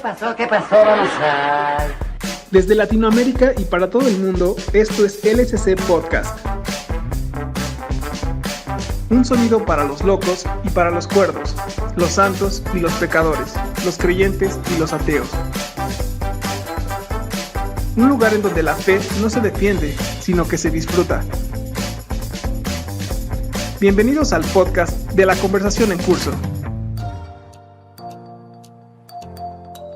pasó? ¿Qué pasó? Vamos a... Desde Latinoamérica y para todo el mundo, esto es LSC Podcast. Un sonido para los locos y para los cuerdos, los santos y los pecadores, los creyentes y los ateos. Un lugar en donde la fe no se defiende, sino que se disfruta. Bienvenidos al podcast de la conversación en curso.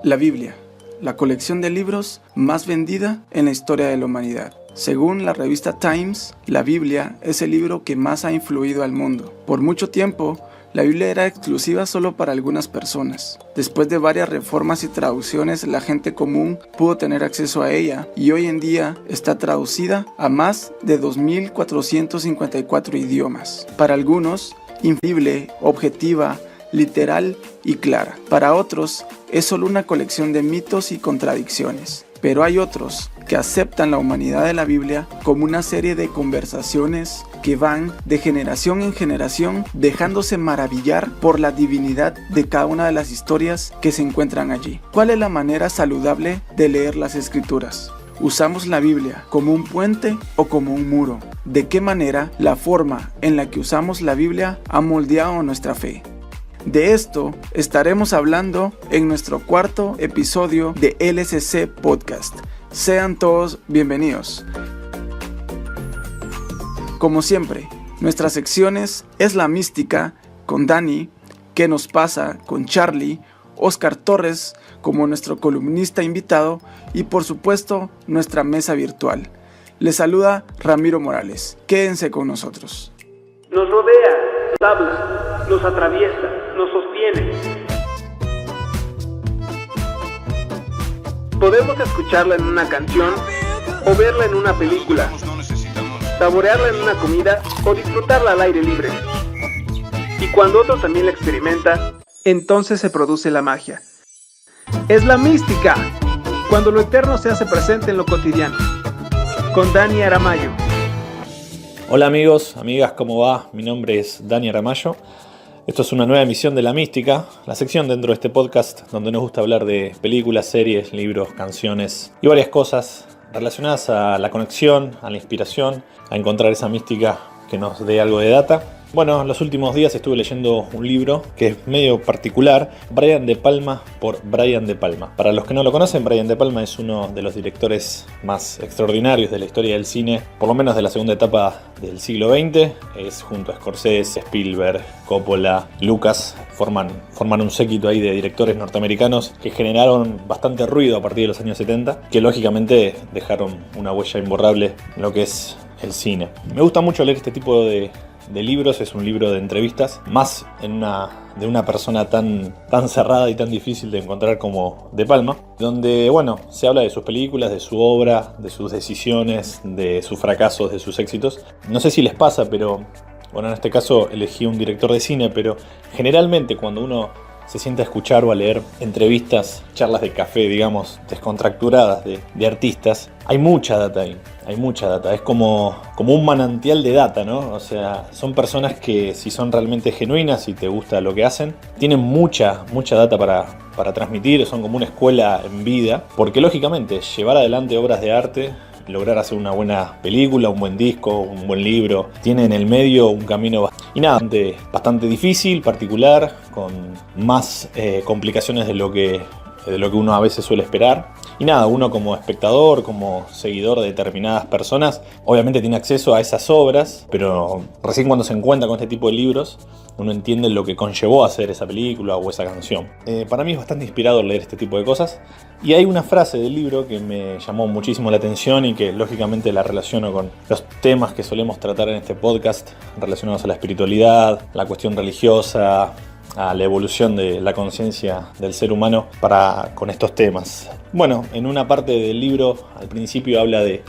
La Biblia, la colección de libros más vendida en la historia de la humanidad. Según la revista Times, la Biblia es el libro que más ha influido al mundo. Por mucho tiempo, la Biblia era exclusiva solo para algunas personas. Después de varias reformas y traducciones, la gente común pudo tener acceso a ella y hoy en día está traducida a más de 2.454 idiomas. Para algunos, infalible, objetiva, literal y clara. Para otros, es solo una colección de mitos y contradicciones. Pero hay otros que aceptan la humanidad de la Biblia como una serie de conversaciones que van de generación en generación, dejándose maravillar por la divinidad de cada una de las historias que se encuentran allí. ¿Cuál es la manera saludable de leer las Escrituras? ¿Usamos la Biblia como un puente o como un muro? ¿De qué manera la forma en la que usamos la Biblia ha moldeado nuestra fe? De esto estaremos hablando en nuestro cuarto episodio de LSC Podcast. Sean todos bienvenidos. Como siempre, nuestras secciones es la mística con Dani, ¿Qué nos pasa? Con Charlie, Oscar Torres como nuestro columnista invitado y por supuesto nuestra mesa virtual. Les saluda Ramiro Morales. Quédense con nosotros. Nos rodea, nos habla, nos atraviesa, nos sostiene. Podemos escucharla en una canción o verla en una película, saborearla en una comida o disfrutarla al aire libre. Y cuando otro también la experimenta, entonces se produce la magia. Es la mística, cuando lo eterno se hace presente en lo cotidiano. Con Dani Aramayo. Hola amigos, amigas, ¿cómo va? Mi nombre es Dani Aramayo. Esto es una nueva emisión de La Mística, la sección dentro de este podcast donde nos gusta hablar de películas, series, libros, canciones y varias cosas relacionadas a la conexión, a la inspiración, a encontrar esa mística que nos dé algo de data. Bueno, en los últimos días estuve leyendo un libro que es medio particular, Brian De Palma por Brian De Palma. Para los que no lo conocen, Brian De Palma es uno de los directores más extraordinarios de la historia del cine, por lo menos de la segunda etapa del siglo XX. Es junto a Scorsese, Spielberg, Coppola, Lucas, forman un séquito ahí de directores norteamericanos que generaron bastante ruido a partir de los años 70, que lógicamente dejaron una huella imborrable en lo que es el cine. Me gusta mucho leer este tipo de libros. Es un libro de entrevistas, más de una persona tan cerrada y tan difícil de encontrar como De Palma, donde, bueno, se habla de sus películas, de su obra, de sus decisiones, de sus fracasos, de sus éxitos. No sé si les pasa, pero, bueno, en este caso elegí un director de cine, pero generalmente cuando uno se sienta a escuchar o a leer entrevistas, charlas de café, digamos, descontracturadas de artistas, hay mucha data ahí, hay mucha data. Es como un manantial de data, ¿no? O sea, son personas que si son realmente genuinas y te gusta lo que hacen, tienen mucha data para transmitir, son como una escuela en vida, porque lógicamente llevar adelante obras de arte, lograr hacer una buena película, un buen disco, un buen libro, tiene en el medio un camino bastante difícil, particular, con más complicaciones de lo que uno a veces suele esperar. Y nada, uno como espectador, como seguidor de determinadas personas, obviamente tiene acceso a esas obras, pero recién cuando se encuentra con este tipo de libros, uno entiende lo que conllevó a hacer esa película o esa canción. Para mí es bastante inspirador leer este tipo de cosas. Y hay una frase del libro que me llamó muchísimo la atención y que lógicamente la relaciono con los temas que solemos tratar en este podcast, relacionados a la espiritualidad, la cuestión religiosa, a la evolución de la conciencia del ser humano con estos temas. Bueno, en una parte del libro al principio habla de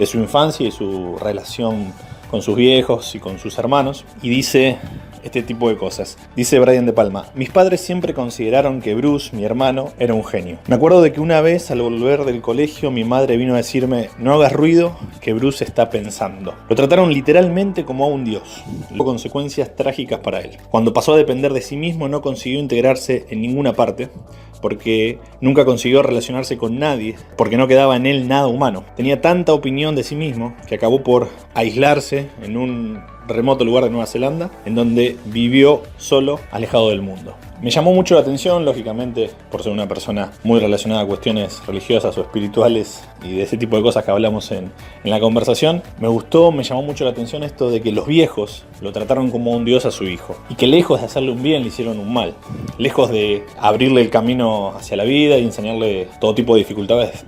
su infancia y su relación con sus viejos y con sus hermanos, y dice este tipo de cosas. Dice Brian De Palma: mis padres siempre consideraron que Bruce, mi hermano, era un genio. Me acuerdo de que una vez al volver del colegio mi madre vino a decirme: no hagas ruido, que Bruce está pensando. Lo trataron literalmente como a un dios. Tuvo consecuencias trágicas para él. Cuando pasó a depender de sí mismo no consiguió integrarse en ninguna parte. porque nunca consiguió relacionarse con nadie, porque no quedaba en él nada humano. Tenía tanta opinión de sí mismo que acabó por aislarse en un remoto lugar de Nueva Zelanda, en donde vivió solo, alejado del mundo. Me llamó mucho la atención, lógicamente, por ser una persona muy relacionada a cuestiones religiosas o espirituales y de ese tipo de cosas que hablamos en la conversación. Me llamó mucho la atención esto de que los viejos lo trataron como un dios a su hijo y que lejos de hacerle un bien le hicieron un mal. Lejos de abrirle el camino hacia la vida y enseñarle todo tipo de dificultades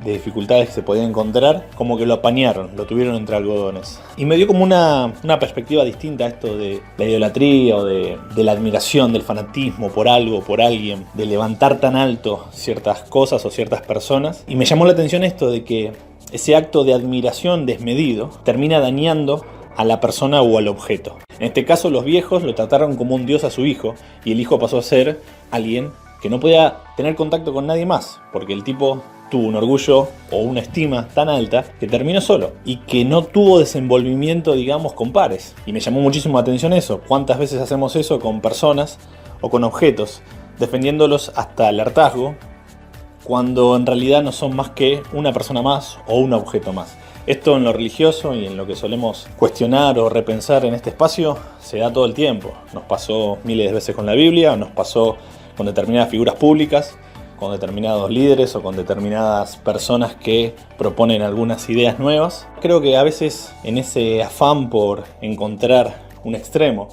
que se podían encontrar, como que lo apañaron, lo tuvieron entre algodones. Y me dio como una perspectiva distinta a esto de la idolatría o de la admiración, del fanatismo por algo, por alguien, de levantar tan alto ciertas cosas o ciertas personas. Y me llamó la atención esto de que ese acto de admiración desmedido termina dañando a la persona o al objeto. En este caso, los viejos lo trataron como un dios a su hijo y el hijo pasó a ser alguien que no podía tener contacto con nadie más, porque el tipo tuvo un orgullo o una estima tan alta que terminó solo y que no tuvo desenvolvimiento, digamos, con pares. Y me llamó muchísimo la atención eso. ¿Cuántas veces hacemos eso con personas o con objetos, defendiéndolos hasta el hartazgo, cuando en realidad no son más que una persona más o un objeto más? Esto en lo religioso y en lo que solemos cuestionar o repensar en este espacio se da todo el tiempo. Nos pasó miles de veces con la Biblia, nos pasó con determinadas figuras públicas, con determinados líderes o con determinadas personas que proponen algunas ideas nuevas. Creo que a veces en ese afán por encontrar un extremo,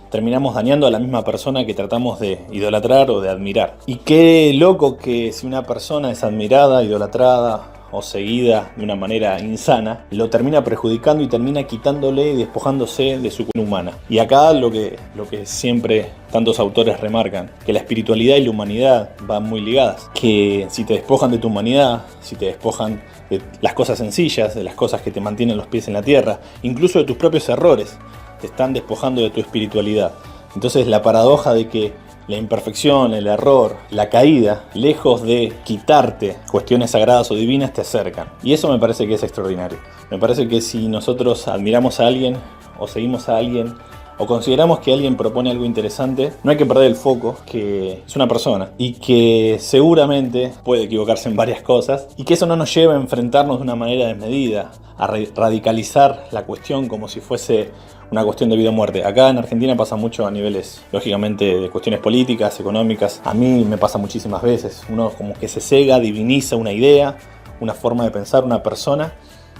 terminamos dañando a la misma persona que tratamos de idolatrar o de admirar. Y qué loco que si una persona es admirada, idolatrada o seguida de una manera insana, lo termina perjudicando y termina quitándole y despojándose de su humana. Y acá lo que siempre tantos autores remarcan, que la espiritualidad y la humanidad van muy ligadas. Que si te despojan de tu humanidad, si te despojan de las cosas sencillas, de las cosas que te mantienen los pies en la tierra, incluso de tus propios errores, te están despojando de tu espiritualidad. Entonces la paradoja de que la imperfección, el error, la caída, lejos de quitarte cuestiones sagradas o divinas, te acercan. Y eso me parece que es extraordinario. Me parece que si nosotros admiramos a alguien o seguimos a alguien o consideramos que alguien propone algo interesante, no hay que perder el foco, que es una persona y que seguramente puede equivocarse en varias cosas y que eso no nos lleva a enfrentarnos de una manera desmedida, a radicalizar la cuestión como si fuese una cuestión de vida o muerte. Acá en Argentina pasa mucho a niveles, lógicamente, de cuestiones políticas, económicas. A mí me pasa muchísimas veces. Uno como que se cega, diviniza una idea, una forma de pensar, una persona,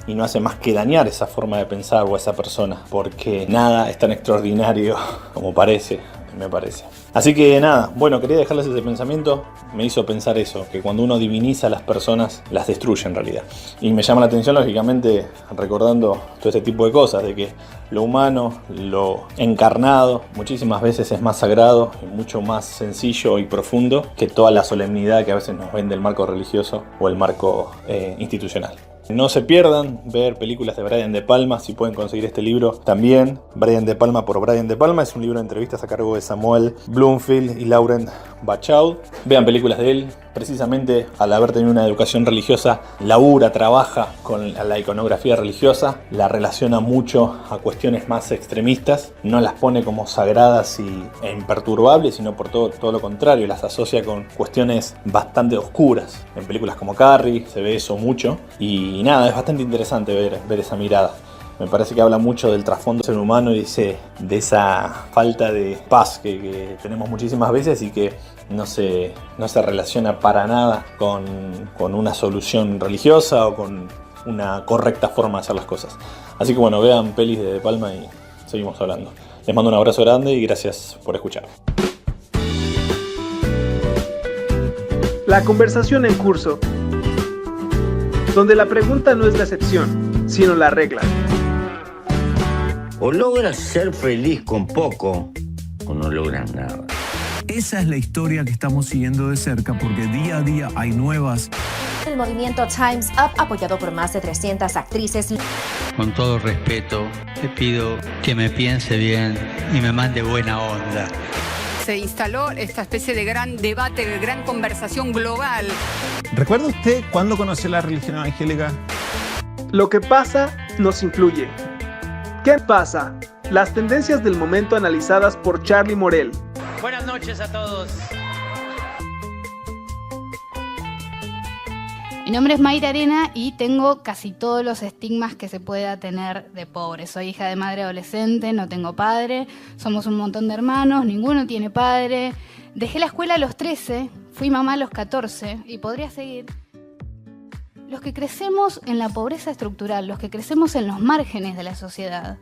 y no hace más que dañar esa forma de pensar o a esa persona, porque nada es tan extraordinario como parece, me parece. Así que nada, bueno, quería dejarles ese pensamiento. Me hizo pensar eso, que cuando uno diviniza a las personas, las destruye en realidad. Y me llama la atención, lógicamente, recordando todo ese tipo de cosas, de que lo humano, lo encarnado, muchísimas veces es más sagrado y mucho más sencillo y profundo que toda la solemnidad que a veces nos vende el marco religioso o el marco institucional. No se pierdan ver películas de Brian De Palma, si pueden conseguir este libro también. Brian De Palma por Brian De Palma, es un libro de entrevistas a cargo de Samuel Bloomfield y Lauren Bacall. Vean películas de él, precisamente al haber tenido una educación religiosa, trabaja con la iconografía religiosa, la relaciona mucho a cuestiones más extremistas, no las pone como sagradas e imperturbables, sino por todo lo contrario, las asocia con cuestiones bastante oscuras. En películas como Carrie se ve eso mucho y nada, es bastante interesante ver esa mirada. Me parece que habla mucho del trasfondo del ser humano y de esa falta de paz que tenemos muchísimas veces y que no se relaciona para nada con una solución religiosa o con una correcta forma de hacer las cosas. Así que bueno, vean pelis de Palma y seguimos hablando. Les mando un abrazo grande y gracias por escuchar. La conversación en curso, donde la pregunta no es la excepción, sino la regla. O logras ser feliz con poco, o no logras nada. Esa es la historia que estamos siguiendo de cerca porque día a día hay nuevas. El movimiento Time's Up, apoyado por más de 300 actrices. Con todo respeto, te pido que me piense bien y me mande buena onda. Se instaló esta especie de gran debate, de gran conversación global. ¿Recuerda usted cuándo conoció la religión evangélica? Lo que pasa nos influye. ¿Qué pasa? Las tendencias del momento analizadas por Charlie Morel. Buenas noches a todos. Mi nombre es Mayra Arena y tengo casi todos los estigmas que se pueda tener de pobre. Soy hija de madre adolescente, no tengo padre, somos un montón de hermanos, ninguno tiene padre. Dejé la escuela a los 13, fui mamá a los 14 y podría seguir. Los que crecemos en la pobreza estructural, los que crecemos en los márgenes de la sociedad,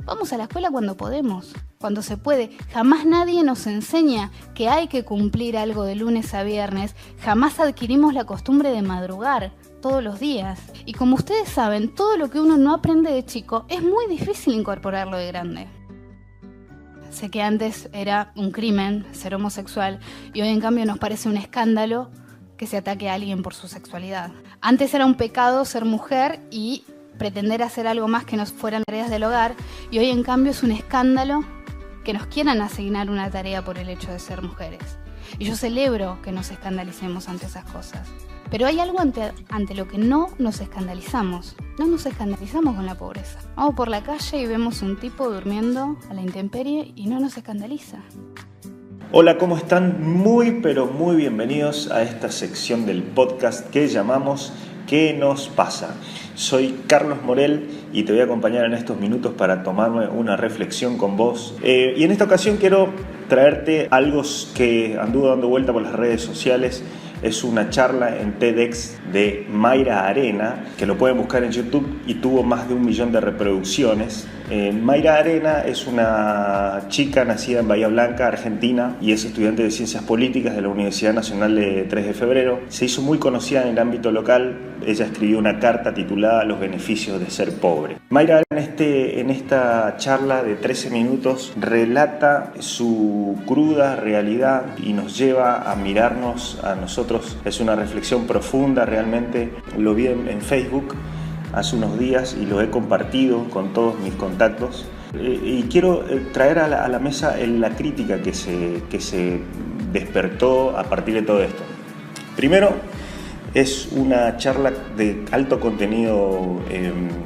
vamos a la escuela cuando podemos, cuando se puede. Jamás nadie nos enseña que hay que cumplir algo de lunes a viernes. Jamás adquirimos la costumbre de madrugar todos los días. Y como ustedes saben, todo lo que uno no aprende de chico es muy difícil incorporarlo de grande. Sé que antes era un crimen ser homosexual y hoy en cambio nos parece un escándalo que se ataque a alguien por su sexualidad. Antes era un pecado ser mujer y pretender hacer algo más que no fueran tareas del hogar, y hoy en cambio es un escándalo que nos quieran asignar una tarea por el hecho de ser mujeres. Y yo celebro que nos escandalicemos ante esas cosas. Pero hay algo ante lo que no nos escandalizamos. No nos escandalizamos con la pobreza. Vamos por la calle y vemos un tipo durmiendo a la intemperie y no nos escandaliza. Hola, ¿cómo están? Muy pero muy bienvenidos a esta sección del podcast que llamamos ¿Qué nos pasa? Soy Carlos Morel y te voy a acompañar en estos minutos para tomarme una reflexión con vos. Y en esta ocasión quiero traerte algo que anduvo dando vuelta por las redes sociales. Es una charla en TEDx de Mayra Arena, que lo pueden buscar en YouTube y tuvo más de 1 millón de reproducciones. Mayra Arena es una chica nacida en Bahía Blanca, Argentina, y es estudiante de Ciencias Políticas de la Universidad Nacional de 3 de Febrero. Se hizo muy conocida en el ámbito local. Ella escribió una carta titulada Los beneficios de ser pobre. Mayra en esta charla de 13 minutos relata su cruda realidad y nos lleva a mirarnos a nosotros. Es una reflexión profunda realmente. Lo vi en Facebook hace unos días y lo he compartido con todos mis contactos. Y quiero traer a la mesa la crítica que se despertó a partir de todo esto. Primero, es una charla de alto contenido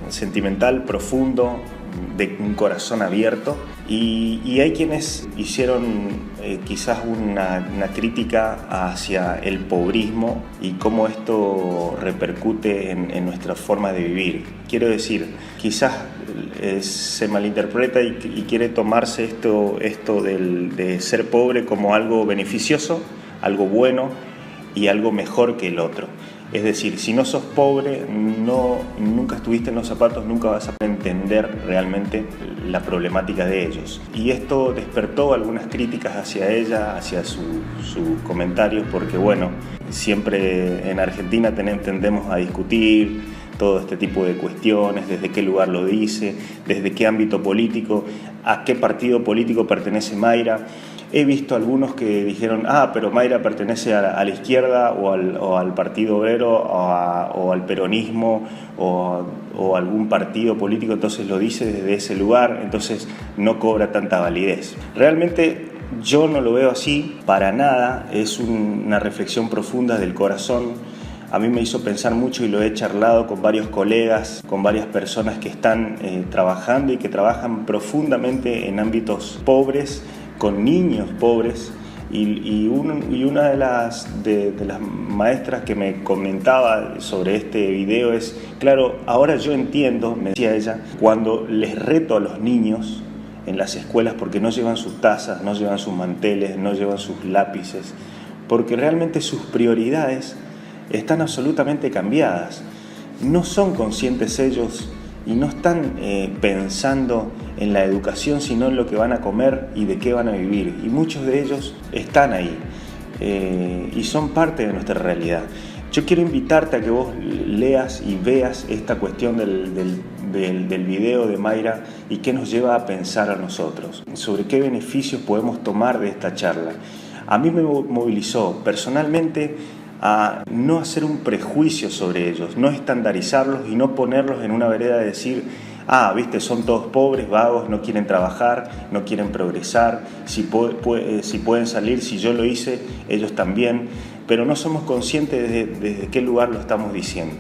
sentimental, profundo, de un corazón abierto, y hay quienes hicieron quizás una crítica hacia el pobrismo y cómo esto repercute en nuestra forma de vivir. Quiero decir, quizás se malinterpreta y quiere tomarse esto de ser pobre como algo beneficioso, algo bueno y algo mejor que el otro. Es decir, si no sos pobre, nunca estuviste en los zapatos, nunca vas a entender realmente la problemática de ellos. Y esto despertó algunas críticas hacia ella, hacia sus comentarios, porque bueno, siempre en Argentina tendemos a discutir todo este tipo de cuestiones, desde qué lugar lo dice, desde qué ámbito político, a qué partido político pertenece Mayra. He visto algunos que dijeron, pero Mayra pertenece a la izquierda o al Partido Obrero o al peronismo o algún partido político, entonces lo dice desde ese lugar, entonces no cobra tanta validez. Realmente yo no lo veo así, para nada. Es una reflexión profunda del corazón. A mí me hizo pensar mucho y lo he charlado con varios colegas, con varias personas que están trabajando y que trabajan profundamente en ámbitos pobres, con niños pobres, y una de las maestras que me comentaba sobre este video es, claro, ahora yo entiendo, me decía ella, cuando les reto a los niños en las escuelas porque no llevan sus tazas, no llevan sus manteles, no llevan sus lápices, porque realmente sus prioridades están absolutamente cambiadas. No son conscientes ellos y no están pensando en la educación, sino en lo que van a comer y de qué van a vivir. Y muchos de ellos están ahí y son parte de nuestra realidad. Yo quiero invitarte a que vos leas y veas esta cuestión del video de Mayra y qué nos lleva a pensar a nosotros, sobre qué beneficios podemos tomar de esta charla. A mí me movilizó personalmente a no hacer un prejuicio sobre ellos, no estandarizarlos y no ponerlos en una vereda de decir, viste, son todos pobres, vagos, no quieren trabajar, no quieren progresar, si pueden salir, si yo lo hice, ellos también, pero no somos conscientes desde qué lugar lo estamos diciendo.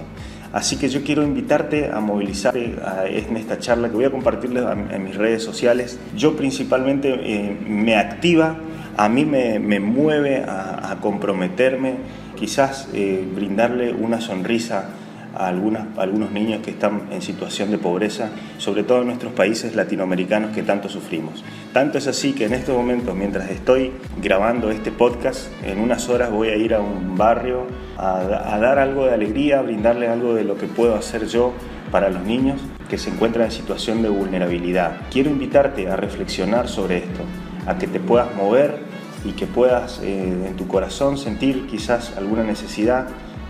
Así que yo quiero invitarte a movilizarte en esta charla que voy a compartirles en mis redes sociales. Yo principalmente me activa, a mí me mueve a comprometerme. quizás brindarle una sonrisa a algunos niños que están en situación de pobreza, sobre todo en nuestros países latinoamericanos que tanto sufrimos. Tanto es así que en estos momentos, mientras estoy grabando este podcast, en unas horas voy a ir a un barrio a dar algo de alegría, a brindarle algo de lo que puedo hacer yo para los niños que se encuentran en situación de vulnerabilidad. Quiero invitarte a reflexionar sobre esto, a que te puedas mover y que puedas en tu corazón sentir quizás alguna necesidad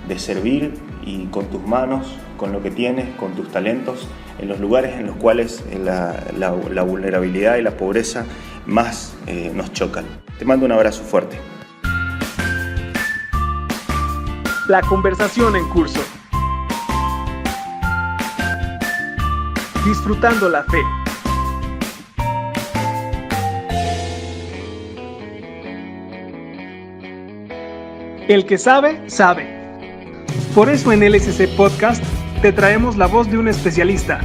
de servir y con tus manos, con lo que tienes, con tus talentos, en los lugares en los cuales la vulnerabilidad y la pobreza más nos chocan. Te mando un abrazo fuerte. La conversación en curso. Disfrutando la fe. El que sabe, sabe. Por eso en LSC Podcast te traemos la voz de un especialista.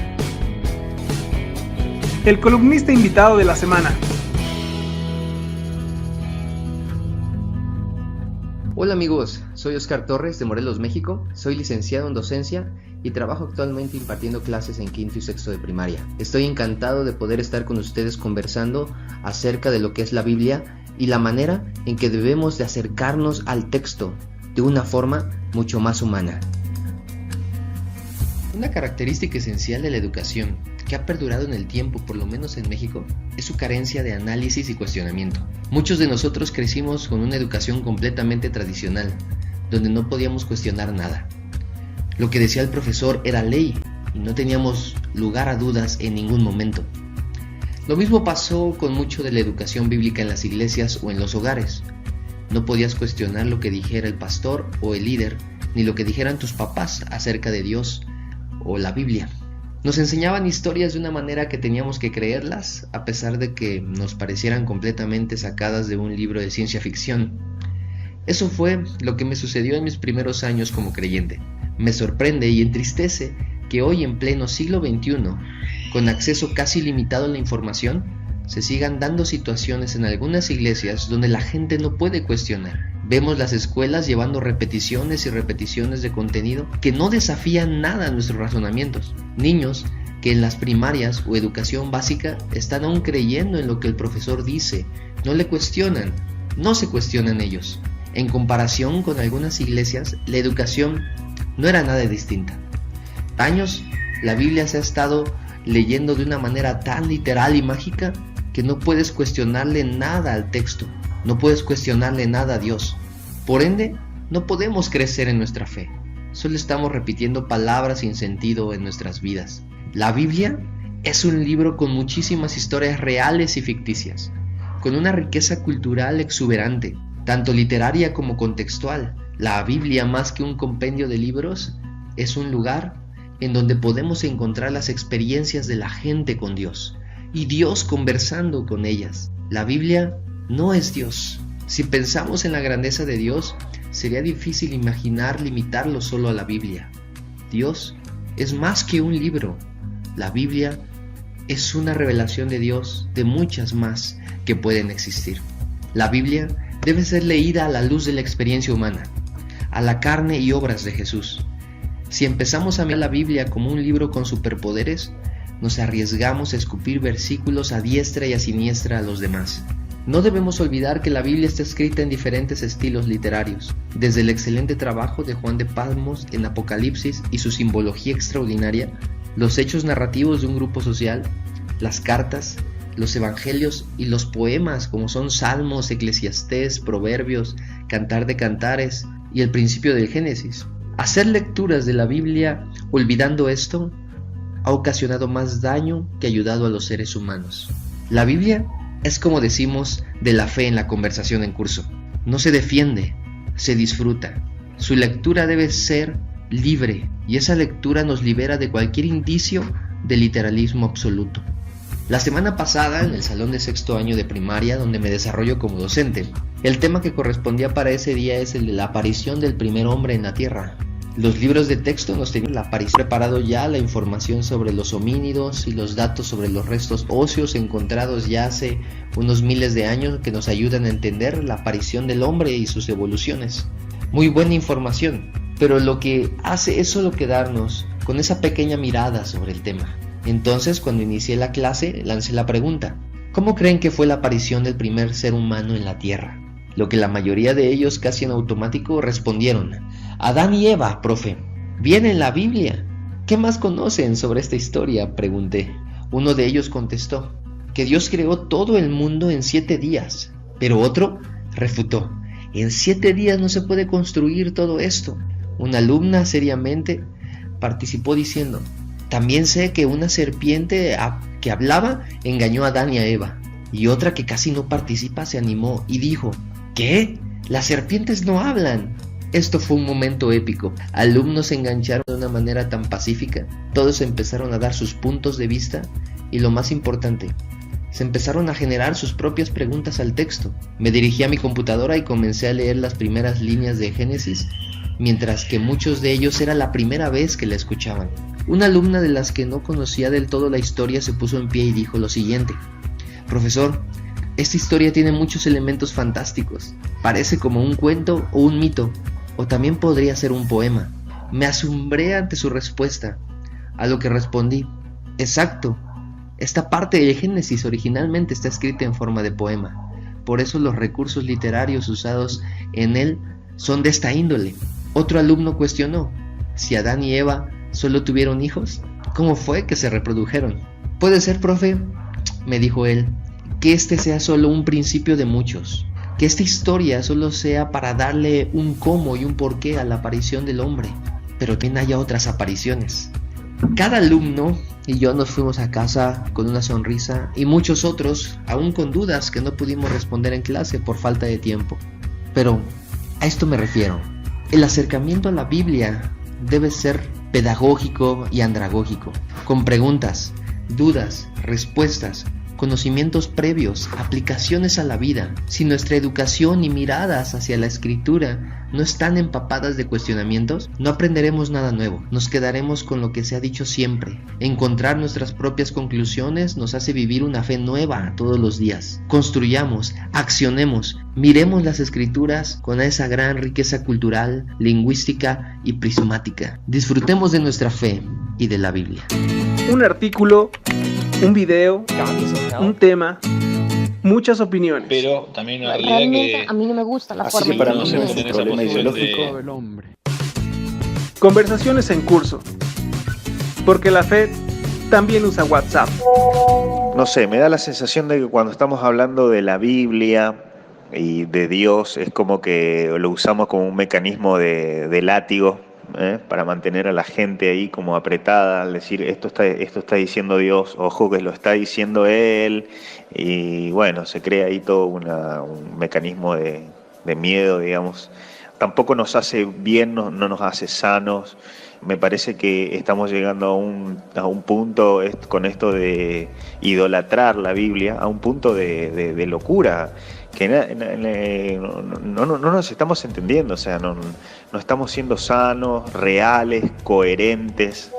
El columnista invitado de la semana. Hola amigos, soy Oscar Torres de Morelos, México. Soy licenciado en docencia y trabajo actualmente impartiendo clases en quinto y sexto de primaria. Estoy encantado de poder estar con ustedes conversando acerca de lo que es la Biblia y la manera en que debemos de acercarnos al texto de una forma mucho más humana. Una característica esencial de la educación que ha perdurado en el tiempo, por lo menos en México, es su carencia de análisis y cuestionamiento. Muchos de nosotros crecimos con una educación completamente tradicional, donde no podíamos cuestionar nada. Lo que decía el profesor era ley y no teníamos lugar a dudas en ningún momento. Lo mismo pasó con mucho de la educación bíblica en las iglesias o en los hogares. No podías cuestionar lo que dijera el pastor o el líder, ni lo que dijeran tus papás acerca de Dios o la Biblia. Nos enseñaban historias de una manera que teníamos que creerlas, a pesar de que nos parecieran completamente sacadas de un libro de ciencia ficción. Eso fue lo que me sucedió en mis primeros años como creyente. Me sorprende y entristece que hoy, en pleno siglo XXI, con acceso casi ilimitado a la información, se sigan dando situaciones en algunas iglesias donde la gente no puede cuestionar. Vemos las escuelas llevando repeticiones y repeticiones de contenido que no desafían nada a nuestros razonamientos. Niños que en las primarias o educación básica están aún creyendo en lo que el profesor dice, no le cuestionan, no se cuestionan ellos. En comparación con algunas iglesias, la educación no era nada distinta. Años, la Biblia se ha estado leyendo de una manera tan literal y mágica que no puedes cuestionarle nada al texto, no puedes cuestionarle nada a Dios. Por ende, no podemos crecer en nuestra fe. Solo estamos repitiendo palabras sin sentido en nuestras vidas. La Biblia es un libro con muchísimas historias reales y ficticias, con una riqueza cultural exuberante, tanto literaria como contextual. La Biblia, más que un compendio de libros, es un lugar en donde podemos encontrar las experiencias de la gente con Dios y Dios conversando con ellas. La Biblia no es Dios. Si pensamos en la grandeza de Dios, sería difícil imaginar limitarlo solo a la Biblia. Dios es más que un libro. La Biblia es una revelación de Dios de muchas más que pueden existir. La Biblia debe ser leída a la luz de la experiencia humana, a la carne y obras de Jesús. Si empezamos a mirar la Biblia como un libro con superpoderes, nos arriesgamos a escupir versículos a diestra y a siniestra a los demás. No debemos olvidar que la Biblia está escrita en diferentes estilos literarios, desde el excelente trabajo de Juan de Patmos en Apocalipsis y su simbología extraordinaria, los hechos narrativos de un grupo social, las cartas, los evangelios y los poemas como son Salmos, Eclesiastés, Proverbios, Cantar de Cantares y el principio del Génesis. Hacer lecturas de la Biblia olvidando esto ha ocasionado más daño que ayudado a los seres humanos. La Biblia es, como decimos, de la fe en la conversación en curso. No se defiende, se disfruta. Su lectura debe ser libre y esa lectura nos libera de cualquier indicio de literalismo absoluto. La semana pasada, en el salón de sexto año de primaria, donde me desarrollo como docente, el tema que correspondía para ese día es el de la aparición del primer hombre en la Tierra. Los libros de texto nos tenían la aparición preparado ya la información sobre los homínidos y los datos sobre los restos óseos encontrados ya hace unos miles de años que nos ayudan a entender la aparición del hombre y sus evoluciones. muy buena información, pero lo que hace es solo quedarnos con esa pequeña mirada sobre el tema. Entonces, cuando inicié la clase, lancé la pregunta: ¿cómo creen que fue la aparición del primer ser humano en la Tierra? Lo que la mayoría de ellos, casi en automático, respondieron: Adán y Eva, profe. Viene en la Biblia. ¿Qué más conocen sobre esta historia?, pregunté. Uno de ellos contestó que Dios creó todo el mundo en 7 días, pero otro refutó: en 7 días no se puede construir todo esto. Una alumna seriamente participó diciendo: también sé que una serpiente que hablaba engañó a Adán y a Eva. Y otra, que casi no participa, se animó y dijo: ¿qué? Las serpientes no hablan. Esto fue un momento épico. Alumnos se engancharon de una manera tan pacífica. Todos empezaron a dar sus puntos de vista y, lo más importante, se empezaron a generar sus propias preguntas al texto. Me dirigí a mi computadora y comencé a leer las primeras líneas de Génesis, mientras que muchos de ellos era la primera vez que la escuchaban. Una alumna de las que no conocía del todo la historia se puso en pie y dijo lo siguiente: profesor, esta historia tiene muchos elementos fantásticos. Parece como un cuento o un mito, o también podría ser un poema. Me asombré ante su respuesta, a lo que respondí: exacto, esta parte de Génesis originalmente está escrita en forma de poema. Por eso los recursos literarios usados en él son de esta índole. Otro alumno cuestionó: si Adán y Eva solo tuvieron hijos, ¿cómo fue que se reprodujeron? Puede ser, profe, me dijo él, que este sea solo un principio de muchos, que esta historia solo sea para darle un cómo y un porqué a la aparición del hombre, pero también haya otras apariciones. Cada alumno y yo nos fuimos a casa con una sonrisa, y muchos otros aún con dudas que no pudimos responder en clase por falta de tiempo. Pero a esto me refiero: el acercamiento a la Biblia debe ser pedagógico y andragógico, con preguntas, dudas, respuestas, conocimientos previos, aplicaciones a la vida. Si nuestra educación y miradas hacia la escritura no están empapadas de cuestionamientos, no aprenderemos nada nuevo, nos quedaremos con lo que se ha dicho siempre. Encontrar nuestras propias conclusiones nos hace vivir una fe nueva todos los días. Construyamos, accionemos, miremos las escrituras con esa gran riqueza cultural, lingüística y prismática. Disfrutemos de nuestra fe y de la Biblia. Un artículo, un video, un tema, muchas opiniones. Pero también una realidad Realmente que a mí no me gusta la Así forma que para en no que ser me un ves. problema ideológico, Conversaciones en curso. Porque la fe también usa WhatsApp. no sé, me da la sensación de que cuando estamos hablando de la Biblia y de Dios, es como que lo usamos como un mecanismo de látigo, para mantener a la gente ahí como apretada, al decir esto está diciendo Dios, ojo que lo está diciendo Él, y bueno, se crea ahí todo un mecanismo de miedo, digamos. Tampoco nos hace bien, no nos hace sanos. Me parece que estamos llegando a un punto con esto de idolatrar la Biblia, a un punto de locura, que no nos estamos entendiendo, o sea, no estamos siendo sanos, reales, coherentes.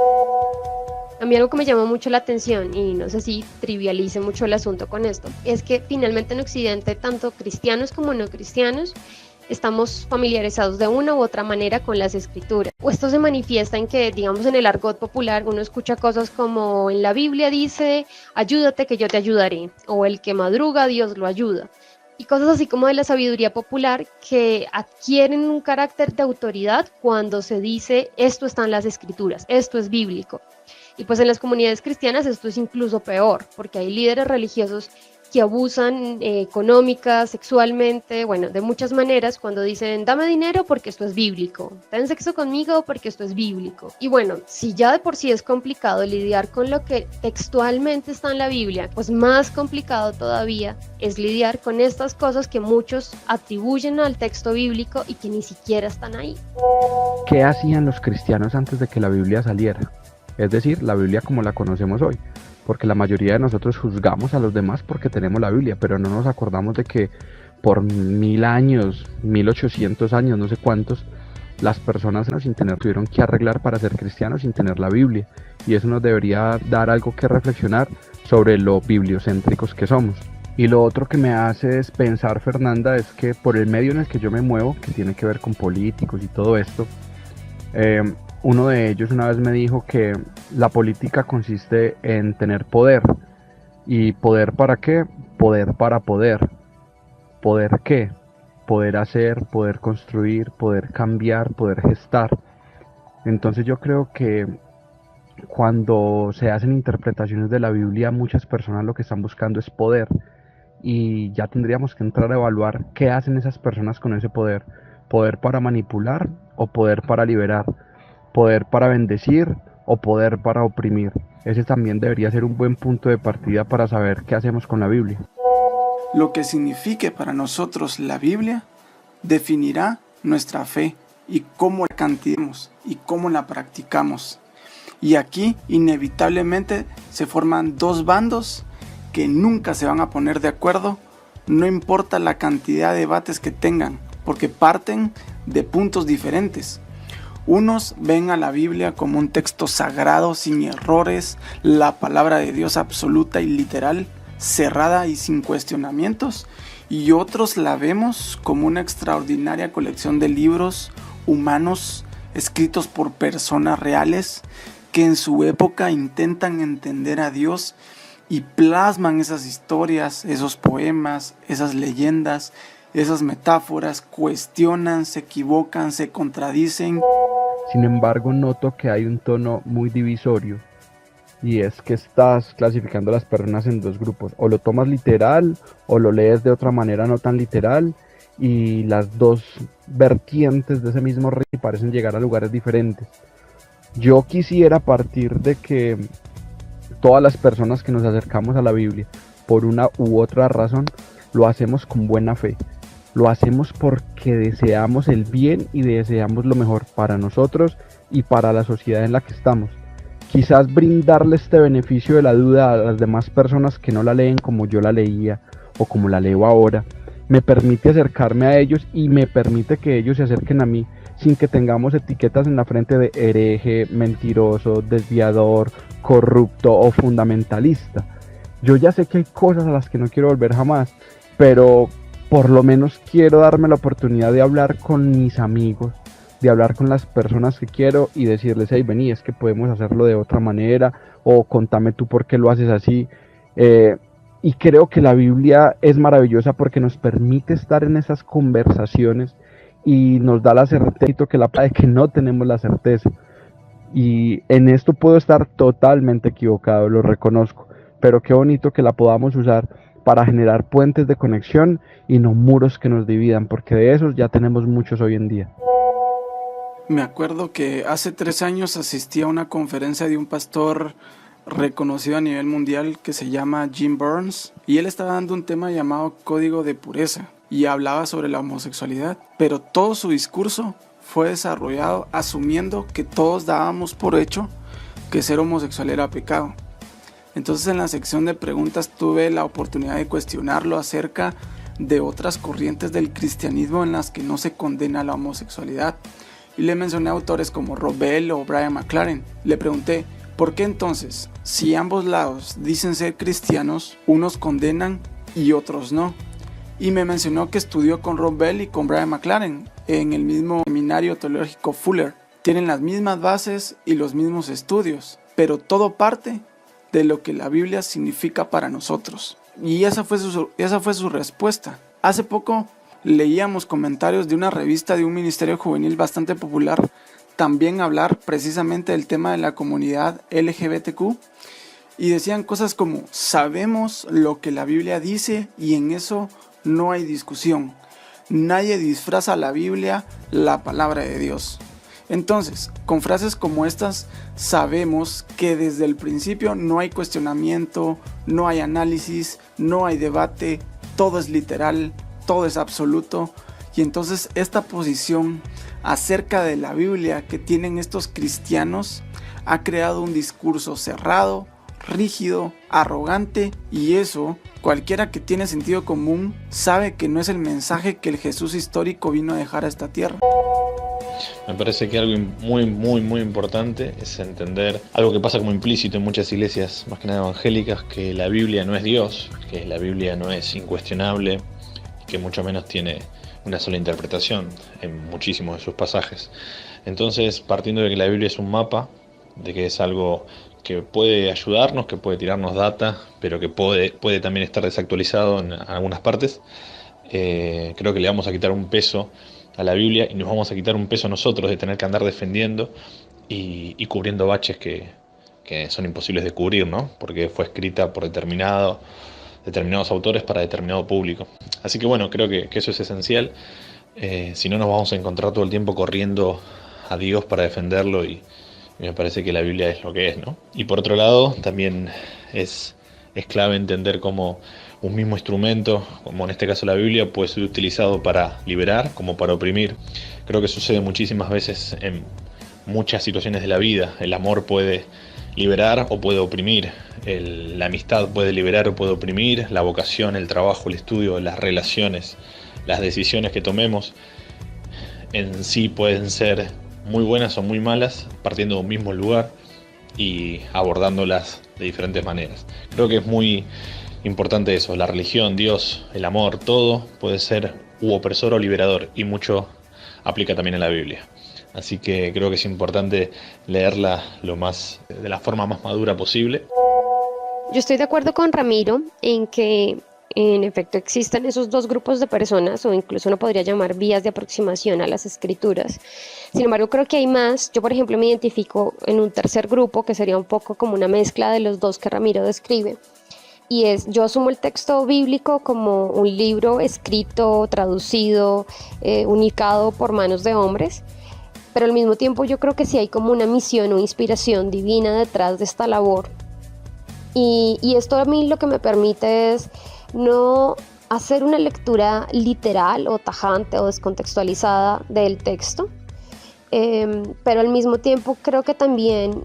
A mí algo que me llamó mucho la atención, y no sé si trivialice mucho el asunto con esto, es que finalmente en Occidente, tanto cristianos como no cristianos, estamos familiarizados de una u otra manera con las escrituras. O esto se manifiesta en que, digamos, en el argot popular uno escucha cosas como: en la Biblia dice, ayúdate que yo te ayudaré, o el que madruga Dios lo ayuda. Y cosas así como de la sabiduría popular que adquieren un carácter de autoridad cuando se dice esto está en las escrituras, esto es bíblico. Y pues en las comunidades cristianas esto es incluso peor, porque hay líderes religiosos que abusan económica, sexualmente, bueno, de muchas maneras, cuando dicen dame dinero porque esto es bíblico, ten sexo conmigo porque esto es bíblico. Y bueno, si ya de por sí es complicado lidiar con lo que textualmente está en la Biblia, pues más complicado todavía es lidiar con estas cosas que muchos atribuyen al texto bíblico y que ni siquiera están ahí. ¿Qué hacían los cristianos antes de que la Biblia saliera? Es decir, la Biblia como la conocemos hoy. Porque la mayoría de nosotros juzgamos a los demás porque tenemos la Biblia, pero no nos acordamos de que por 1000 años, 1800 años, no sé cuántos, las personas sin tener tuvieron que arreglar para ser cristianos sin tener la Biblia. Y eso nos debería dar algo que reflexionar sobre lo bibliocéntricos que somos. Y lo otro que me hace es pensar, Fernanda, es que por el medio en el que yo me muevo, que tiene que ver con políticos y todo esto, uno de ellos una vez me dijo que la política consiste en tener poder. ¿Y poder para qué? Poder para poder. ¿Poder qué? Poder hacer, poder construir, poder cambiar, poder gestar. Entonces yo creo que cuando se hacen interpretaciones de la Biblia, muchas personas lo que están buscando es poder. Y ya tendríamos que entrar a evaluar qué hacen esas personas con ese poder. Poder para manipular o poder para liberar. Poder para bendecir o poder para oprimir. Ese también debería ser un buen punto de partida para saber qué hacemos con la Biblia. Lo que signifique para nosotros la Biblia definirá nuestra fe y cómo la cantidemos y cómo la practicamos. Y aquí inevitablemente se forman dos bandos que nunca se van a poner de acuerdo, no importa la cantidad de debates que tengan, porque parten de puntos diferentes. Unos ven a la Biblia como un texto sagrado, sin errores, la palabra de Dios absoluta y literal, cerrada y sin cuestionamientos, y otros la vemos como una extraordinaria colección de libros humanos escritos por personas reales que en su época intentan entender a Dios y plasman esas historias, esos poemas, esas leyendas, esas metáforas, cuestionan, se equivocan, se contradicen. Sin embargo, noto que hay un tono muy divisorio, y es que estás clasificando a las personas en dos grupos: o lo tomas literal o lo lees de otra manera no tan literal, y las dos vertientes de ese mismo río parecen llegar a lugares diferentes. Yo quisiera partir de que todas las personas que nos acercamos a la Biblia por una u otra razón lo hacemos con buena fe. Lo hacemos porque deseamos el bien y deseamos lo mejor para nosotros y para la sociedad en la que estamos. Quizás brindarle este beneficio de la duda a las demás personas que no la leen como yo la leía o como la leo ahora, me permite acercarme a ellos y me permite que ellos se acerquen a mí sin que tengamos etiquetas en la frente de hereje, mentiroso, desviador, corrupto o fundamentalista. Yo ya sé que hay cosas a las que no quiero volver jamás, pero por lo menos quiero darme la oportunidad de hablar con mis amigos, de hablar con las personas que quiero y decirles: hey, vení, es que podemos hacerlo de otra manera, o contame tú por qué lo haces así. Y creo que la Biblia es maravillosa porque nos permite estar en esas conversaciones y nos da la certeza de que no tenemos la certeza. Y en esto puedo estar totalmente equivocado, lo reconozco, pero qué bonito que la podamos usar para generar puentes de conexión y no muros que nos dividan, porque de esos ya tenemos muchos hoy en día. Me acuerdo que hace 3 años asistí a una conferencia de un pastor reconocido a nivel mundial que se llama Jim Burns, y él estaba dando un tema llamado Código de Pureza y hablaba sobre la homosexualidad, pero todo su discurso fue desarrollado asumiendo que todos dábamos por hecho que ser homosexual era pecado. Entonces en la sección de preguntas tuve la oportunidad de cuestionarlo acerca de otras corrientes del cristianismo en las que no se condena la homosexualidad, y le mencioné autores como Rob Bell o Brian McLaren. Le pregunté: ¿por qué entonces, si ambos lados dicen ser cristianos, unos condenan y otros no? Y me mencionó que estudió con Rob Bell y con Brian McLaren en el mismo seminario teológico Fuller. Tienen las mismas bases y los mismos estudios, pero todo parte de lo que la Biblia significa para nosotros. Y esa fue su respuesta. Hace poco leíamos comentarios de una revista de un ministerio juvenil bastante popular también hablar precisamente del tema de la comunidad LGBTQ, y decían cosas como: sabemos lo que la Biblia dice y en eso no hay discusión. Nadie disfraza la Biblia, la palabra de Dios. Entonces, con frases como estas, sabemos que desde el principio no hay cuestionamiento, no hay análisis, no hay debate, todo es literal, todo es absoluto. Y entonces esta posición acerca de la Biblia que tienen estos cristianos ha creado un discurso cerrado, rígido, arrogante, y eso cualquiera que tiene sentido común sabe que no es el mensaje que el Jesús histórico vino a dejar a esta tierra. Me parece que algo muy importante es entender algo que pasa como implícito en muchas iglesias, más que nada evangélicas, que la Biblia no es Dios, que la Biblia no es incuestionable, que mucho menos tiene una sola interpretación en muchísimos de sus pasajes. Entonces, partiendo de que la Biblia es un mapa, de que es algo que puede ayudarnos, que puede tirarnos data, pero que puede también estar desactualizado en algunas partes, creo que le vamos a quitar un peso a la Biblia y nos vamos a quitar un peso nosotros de tener que andar defendiendo y cubriendo baches que son imposibles de cubrir, ¿no? Porque fue escrita por determinados autores para determinado público. Así que bueno, creo que eso es esencial. Si no, nos vamos a encontrar todo el tiempo corriendo a Dios para defenderlo y me parece que la Biblia es lo que es, ¿no? Y por otro lado, también es clave entender cómo un mismo instrumento, como en este caso la Biblia, puede ser utilizado para liberar como para oprimir. Creo que sucede muchísimas veces en muchas situaciones de la vida. El amor puede liberar o puede oprimir. La amistad puede liberar o puede oprimir. La vocación, el trabajo, el estudio, las relaciones, las decisiones que tomemos en sí pueden ser muy buenas o muy malas, partiendo de un mismo lugar y abordándolas de diferentes maneras. Creo que es muy importante eso, la religión, Dios, el amor, todo puede ser opresor o liberador, y mucho aplica también en la Biblia. Así que creo que es importante leerla de la forma más madura posible. Yo estoy de acuerdo con Ramiro en que en efecto existen esos dos grupos de personas, o incluso uno podría llamar vías de aproximación a las escrituras. Sin embargo, creo que hay más. Yo, por ejemplo, me identifico en un tercer grupo que sería un poco como una mezcla de los dos que Ramiro describe. Y yo asumo el texto bíblico como un libro escrito, traducido, unicado por manos de hombres, pero al mismo tiempo yo creo que sí hay como una misión o inspiración divina detrás de esta labor. Y esto a mí lo que me permite es no hacer una lectura literal o tajante o descontextualizada del texto, pero al mismo tiempo creo que también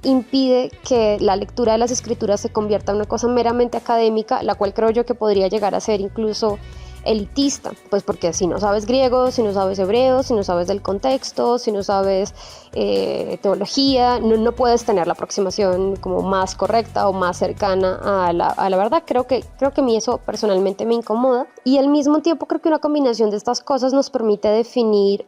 impide que la lectura de las escrituras se convierta en una cosa meramente académica, la cual creo yo que podría llegar a ser incluso elitista, pues porque si no sabes griego, si no sabes hebreo, si no sabes del contexto, si no sabes teología, no puedes tener la aproximación como más correcta o más cercana a la verdad. Creo que a mí eso personalmente me incomoda, y al mismo tiempo creo que una combinación de estas cosas nos permite definir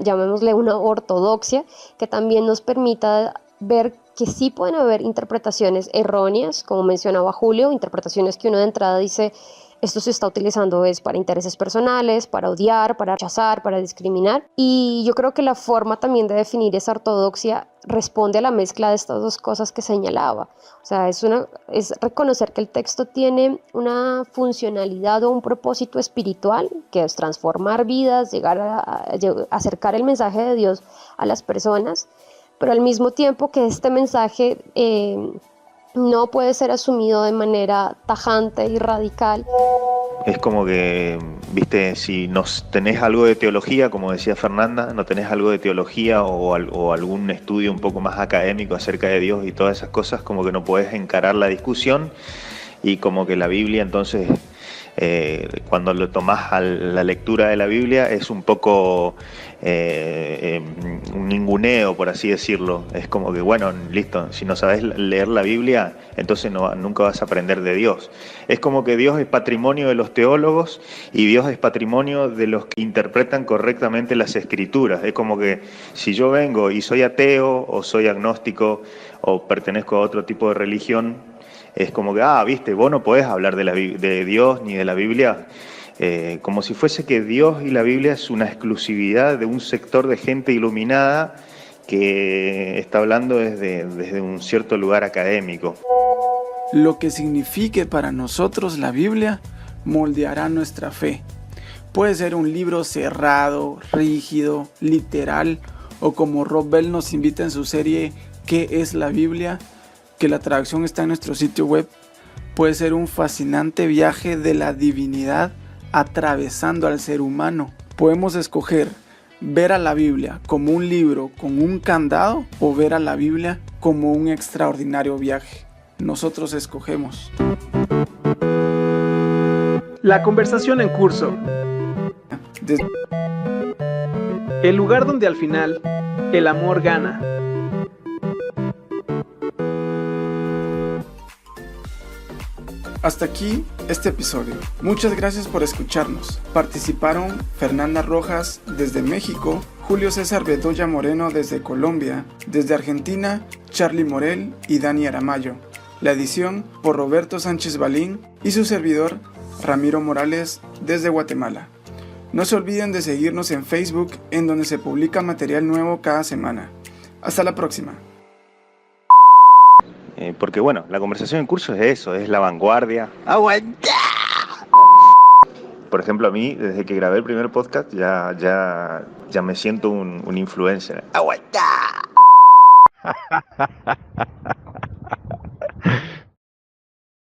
llamémosle una ortodoxia, que también nos permita ver que sí pueden haber interpretaciones erróneas, como mencionaba Julio, interpretaciones que uno de entrada dice: esto se está utilizando es para intereses personales, para odiar, para rechazar, para discriminar. Y yo creo que la forma también de definir esa ortodoxia responde a la mezcla de estas dos cosas que señalaba. O sea, es reconocer que el texto tiene una funcionalidad o un propósito espiritual, que es transformar vidas, llegar a acercar el mensaje de Dios a las personas, pero al mismo tiempo que este mensaje no puede ser asumido de manera tajante y radical. Es como que, viste, si tenés algo de teología, como decía Fernanda, no tenés algo de teología o algún estudio un poco más académico acerca de Dios y todas esas cosas, como que no podés encarar la discusión, y como que la Biblia entonces, cuando lo tomás a la lectura de la Biblia, es un poco un ninguneo, por así decirlo. Es como que, bueno, listo, si no sabes leer la Biblia, entonces nunca vas a aprender de Dios. Es como que Dios es patrimonio de los teólogos y Dios es patrimonio de los que interpretan correctamente las escrituras. Es como que si yo vengo y soy ateo o soy agnóstico o pertenezco a otro tipo de religión, es como que, viste, vos no podés hablar de Dios ni de la Biblia, como si fuese que Dios y la Biblia es una exclusividad de un sector de gente iluminada que está hablando desde un cierto lugar académico. Lo que signifique para nosotros la Biblia moldeará nuestra fe. Puede ser un libro cerrado, rígido, literal, o como Rob Bell nos invita en su serie ¿Qué es la Biblia?, que la traducción está en nuestro sitio web. Puede ser un fascinante viaje de la divinidad atravesando al ser humano. Podemos escoger ver a la Biblia como un libro con un candado o ver a la Biblia como un extraordinario viaje. Nosotros escogemos. La conversación en curso. El lugar donde al final el amor gana. Hasta aquí este episodio. Muchas gracias por escucharnos. Participaron Fernanda Rojas desde México, Julio César Bedoya Moreno desde Colombia, desde Argentina, Charlie Morel y Dani Aramayo. La edición por Roberto Sánchez Balín y su servidor Ramiro Morales desde Guatemala. No se olviden de seguirnos en Facebook, en donde se publica material nuevo cada semana. Hasta la próxima. Porque bueno, la conversación en curso es eso, es la vanguardia. ¡Aguanta! Por ejemplo, a mí, desde que grabé el primer podcast, ya me siento un influencer. ¡Aguanta!